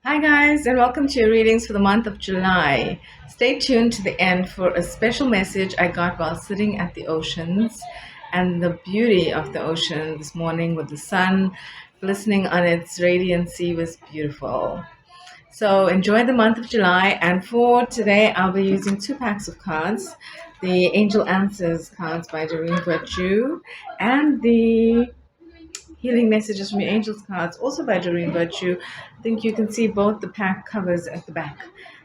Hi, guys, and welcome to your readings for the month of July. Stay tuned to the end for a special message I got while sitting at the oceans and the beauty of the ocean this morning with the sun glistening on its radiancy was beautiful. So, enjoy the month of July. And for today, I'll be using two packs of cards, the Angel Answers cards by Doreen Virtue and the Healing Messages from Your Angels cards, also by Doreen Virtue. I think you can see both the pack covers at the back.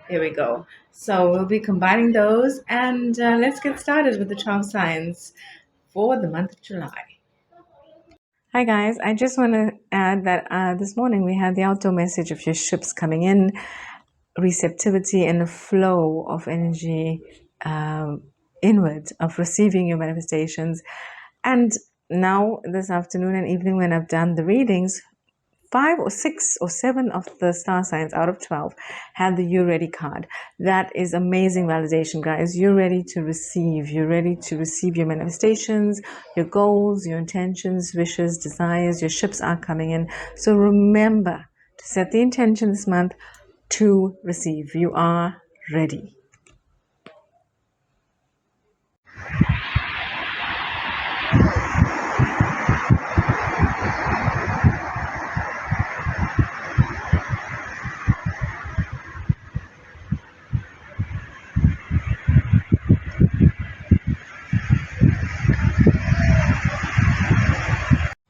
There we go. So we'll be combining those, and let's get started with the 12 signs for the month of July. Hi guys, I just want to add that this morning we had the outdoor message of your ships coming in, receptivity and the flow of energy inward, of receiving your manifestations. And now this afternoon and evening when I've done the readings, 5 or 6 or 7 of the star signs out of 12 had the "You're Ready" card. That is amazing validation, guys. You're ready to receive. You're ready to receive your manifestations, your goals, your intentions, wishes, desires. Your ships are coming in. So remember to set the intention this month to receive. You are ready.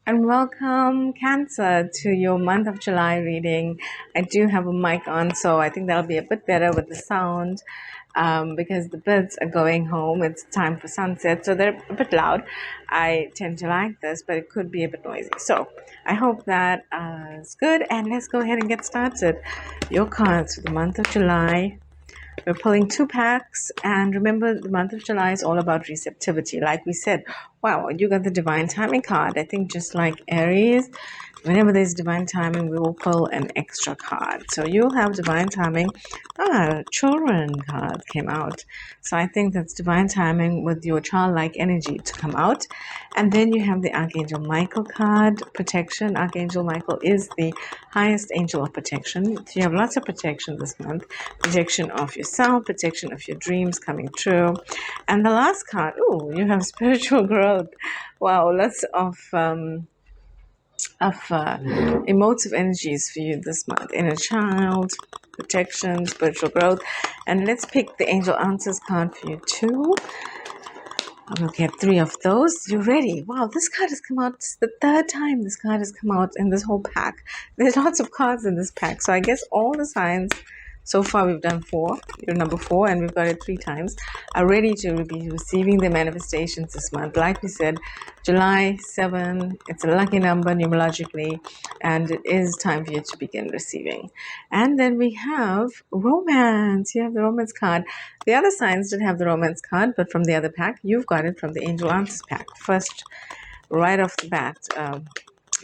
And welcome, Cancer, to your month of July reading. I do have a mic on, so I think that'll be a bit better with the sound because the birds are going home. It's time for sunset, so they're a bit loud. I tend to like this, but it could be a bit noisy. So I hope that is good, and let's go ahead and get started. Your cards for the month of July. We're pulling two packs, and remember, the month of July is all about receptivity. Like we said, wow, you got the divine timing card. I think just like Aries, whenever there's divine timing, we will pull an extra card. So you'll have divine timing. Children card came out. So I think that's divine timing with your childlike energy to come out. And then you have the Archangel Michael card, protection. Archangel Michael is the highest angel of protection. So you have lots of protection this month. Protection of yourself, protection of your dreams coming true. And the last card, you have spiritual growth. Wow, lots of emotive energies for you this month. Inner child, protection, spiritual growth. And let's pick the Angel Answers card for you too. I'm going to get 3 of those. You ready? Wow, this card has come out. It's the 3rd time this card has come out in this whole pack. There's lots of cards in this pack. So I guess all the signs, so far we've done 4. You're number 4, and we've got it 3 times, are ready to be receiving the manifestations this month. Like we said, July 7, it's a lucky number numerologically, and it is time for you to begin receiving. And then we have romance. You have the romance card. The other signs didn't have the romance card, but from the other pack, you've got it from the Angel Answers pack. First, right off the bat,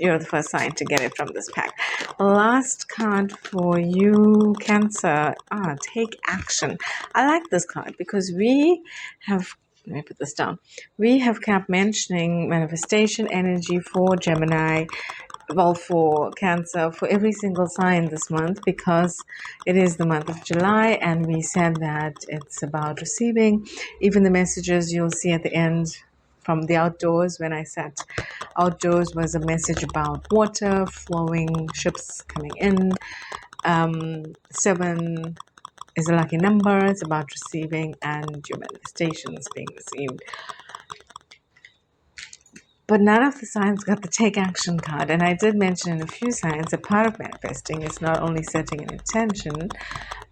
you're the first sign to get it from this pack. Last card for you, Cancer. Take action. I like this card because we have, let me put this down. We have kept mentioning manifestation energy for Gemini, well, for Cancer, for every single sign this month, because it is the month of July, and we said that it's about receiving. Even the messages you'll see at the end from the outdoors, when I sat outdoors, was a message about water flowing, ships coming in. 7 is a lucky number. It's about receiving and your manifestations being received. But none of the signs got the take action card. And I did mention in a few signs that part of manifesting is not only setting an intention,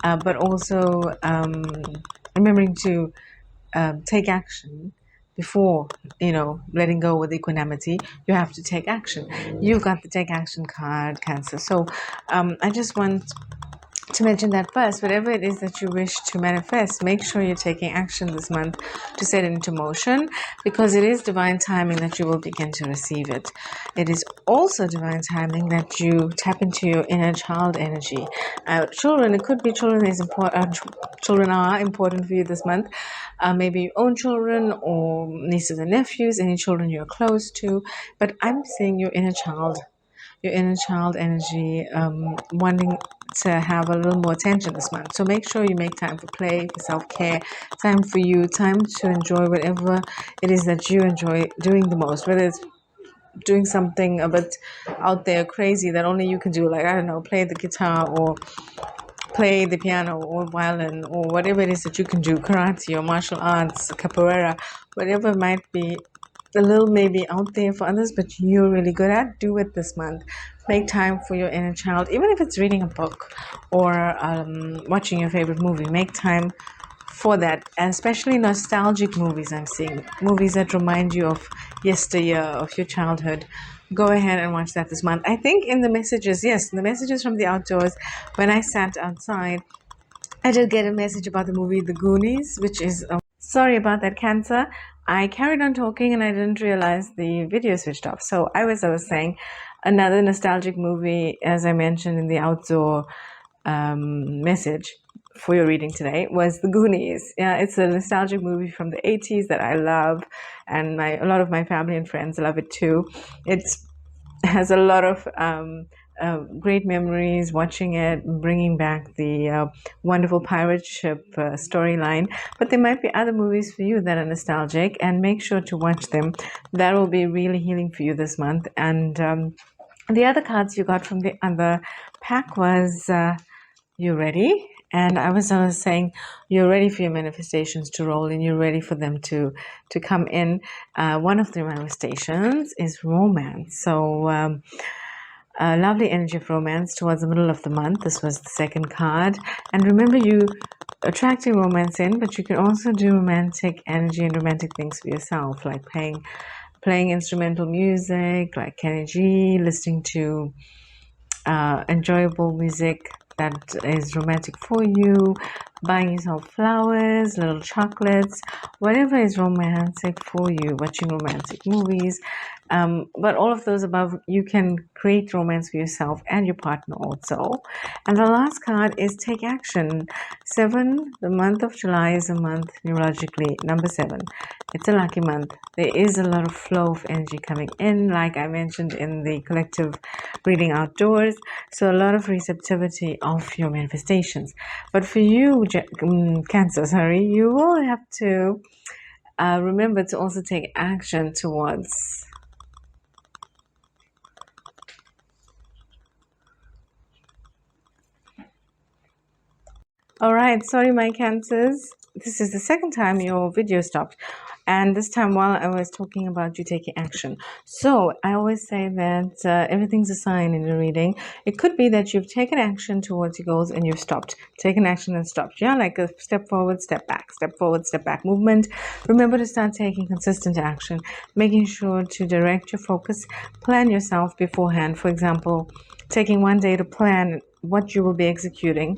but also remembering to take action before, letting go with equanimity. You have to take action. You've got the take action card, Cancer. So I just want to mention that first, whatever it is that you wish to manifest, make sure you're taking action this month to set it into motion, because it is divine timing that you will begin to receive it. It is also divine timing that you tap into your inner child energy. Children, it could be children is important. Children are important for you this month. Maybe your own children or nieces and nephews, any children you're close to. But I'm saying your inner child. your inner child energy, wanting to have a little more attention this month. So make sure you make time for play, for self-care, time for you, time to enjoy whatever it is that you enjoy doing the most, whether it's doing something a bit out there crazy that only you can do, like, I don't know, play the guitar or play the piano or violin or whatever it is that you can do, karate or martial arts, capoeira, whatever it might be, a little maybe out there for others, but you're really good at, do it this month. Make time for your inner child, even if it's reading a book or watching your favorite movie. Make time for that, and especially nostalgic movies. I'm seeing movies that remind you of yesteryear, of your childhood. Go ahead and watch that this month. I think in the messages, yes, in the messages from the outdoors, when I sat outside, I did get a message about the movie The Goonies, which is sorry about that, Cancer. I carried on talking and I didn't realize the video switched off. So I was saying, another nostalgic movie, as I mentioned in the outdoor message for your reading today, was The Goonies. Yeah, it's a nostalgic movie from the 80s that I love, and a lot of my family and friends love it too. It has a lot of great memories watching it, bringing back the wonderful pirate ship storyline. But there might be other movies for you that are nostalgic, and make sure to watch them. That will be really healing for you this month. And the other cards you got from the other pack was you ready? And I was saying, you're ready for your manifestations to roll in. You're ready for them to come in. One of the manifestations is romance. So lovely energy of romance towards the middle of the month. This was the second card. And remember, you attracting romance in, but you can also do romantic energy and romantic things for yourself, like playing instrumental music, like Kenny G, listening to enjoyable music that is romantic for you, buying yourself flowers, little chocolates, whatever is romantic for you, watching romantic movies. But all of those above, you can create romance for yourself and your partner also. And the last card is take action. 7, the month of July is a month numerologically, number 7. It's a lucky month. There is a lot of flow of energy coming in, like I mentioned in the collective reading outdoors. So a lot of receptivity of your manifestations. But for you, Cancer, you will have to remember to also take action towards. All right, sorry, my Cancers. This is the second time your video stopped. And this time while I was talking about you taking action. So I always say that everything's a sign in the reading. It could be that you've taken action towards your goals and you've stopped. Taken action and stopped. Yeah, like a step forward, step back, step forward, step back movement. Remember to start taking consistent action, making sure to direct your focus, plan yourself beforehand. For example, taking one day to plan what you will be executing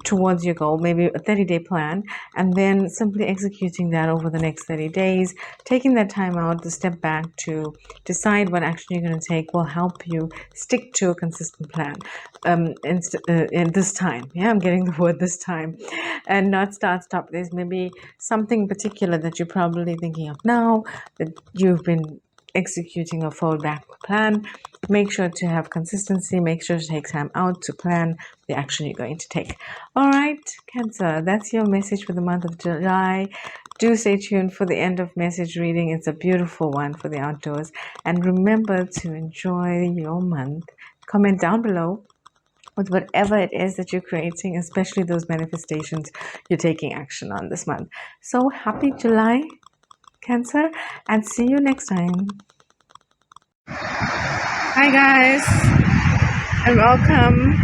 towards your goal, maybe a 30-day plan, and then simply executing that over the next 30 days. Taking that time out to step back to decide what action you're going to take will help you stick to a consistent plan in this time. Yeah, I'm getting the word this time. And not stop. There's maybe something particular that you're probably thinking of now that you've been executing a forward back plan. Make sure to have consistency. Make sure to take time out to plan the action you're going to take. All right, Cancer, that's your message for the month of July. Do stay tuned for the end of message reading. It's a beautiful one for the outdoors. And remember to enjoy your month. Comment down below with whatever it is that you're creating, especially those manifestations you're taking action on this month. So happy July, Cancer, and see you next time. Hi guys, and welcome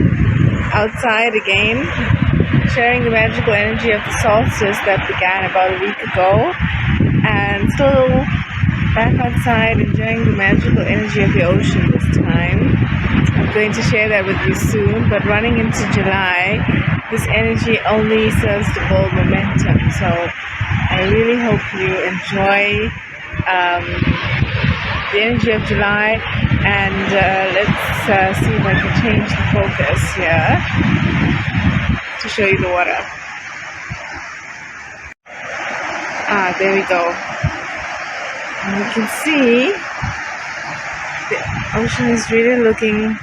outside again, sharing the magical energy of the solstice that began about a week ago, and still back outside enjoying the magical energy of the ocean this time. I'm going to share that with you soon, but running into July, this energy only serves to build momentum. So I really hope you enjoy the energy of July, and let's see if I can change the focus here to show you the water. There we go. And you can see Ocean is really looking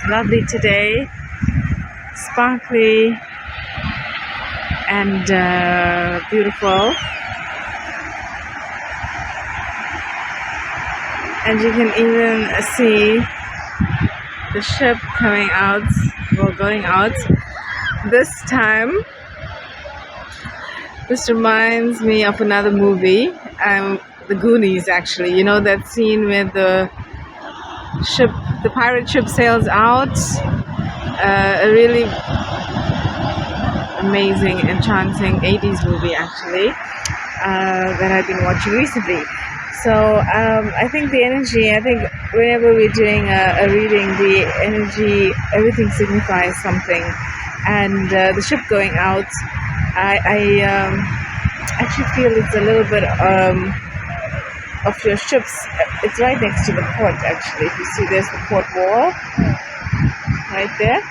lovely today, sparkly and beautiful. And you can even see the ship coming out, or going out. This time, this reminds me of another movie, The Goonies actually. You know that scene where the pirate ship sails out? A really amazing, enchanting 80s movie actually, that I've been watching recently. So I think whenever we're doing a reading, the energy, everything signifies something. And the ship going out, I actually feel it's a little bit of your ships. It's right next to the port actually. If you see, there's the port wall right there.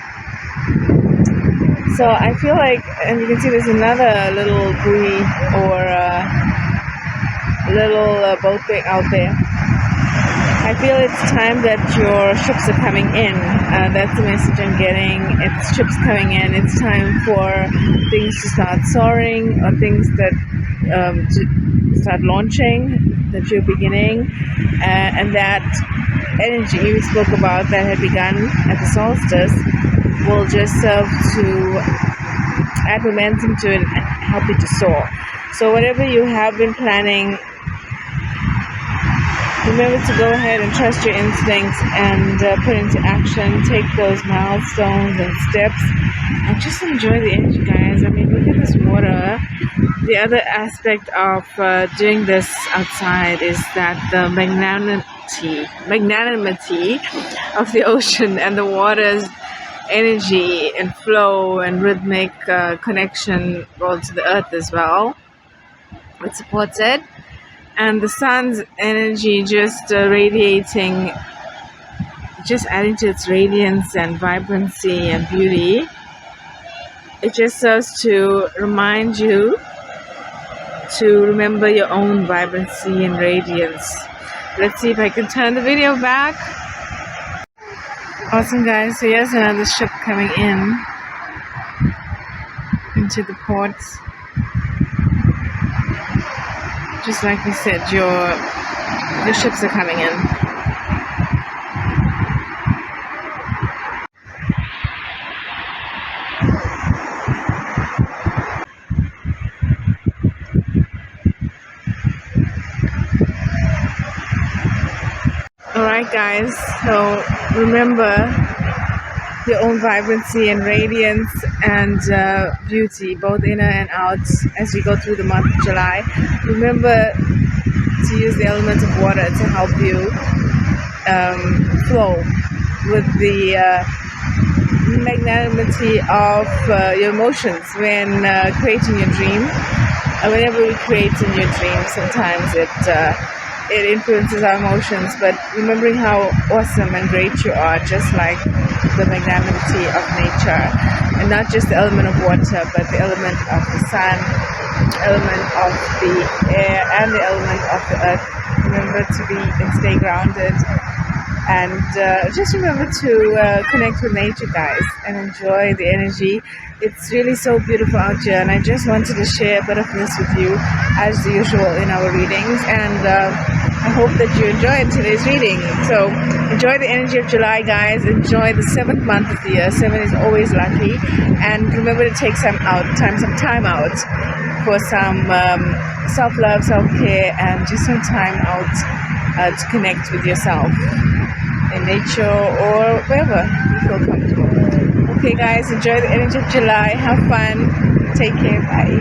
So I feel like, and you can see there's another little buoy or little boat thing out there. I feel it's time that your ships are coming in. That's the message I'm getting. It's ships coming in. It's time for things to start soaring, or things that to start launching, that you're beginning, and that energy we spoke about that had begun at the solstice will just serve to add momentum to it and help it to soar. So whatever you have been planning, remember to go ahead and trust your instincts and put into action. Take those milestones and steps and just enjoy the energy, guys. I mean, look at this water. The other aspect of doing this outside is that the magnanimity of the ocean and the water's energy and flow and rhythmic connection rolled to the earth as well. It supports it. And the sun's energy just radiating, just adding to its radiance and vibrancy and beauty. It just serves to remind you to remember your own vibrancy and radiance. Let's see if I can turn the video back. Awesome, guys. So here's another ship coming into the port. Just like we said, your ships are coming in. Alright, guys, so remember your own vibrancy and radiance and beauty, both inner and out, as we go through the month of July. Remember to use the element of water to help you flow with the magnanimity of your emotions when creating your dream. Whenever we create in your dream, sometimes it influences our emotions, but remembering how awesome and great you are, just like the magnanimity of nature, and not just the element of water, but the element of the sun, element of the air, and the element of the earth. Remember to be and stay grounded, and just remember to connect with nature, guys, and enjoy the energy. It's really so beautiful out here, and I just wanted to share a bit of this with you as usual in our readings, and I hope that you enjoyed today's reading. So enjoy the energy of July, guys. Enjoy the 7th month of the year. 7 is always lucky, and remember to take some time out for some self-love, self-care, and just some time out to connect with yourself in nature or wherever you feel comfortable. Okay, guys, enjoy the energy of July. Have fun. Take care. Bye.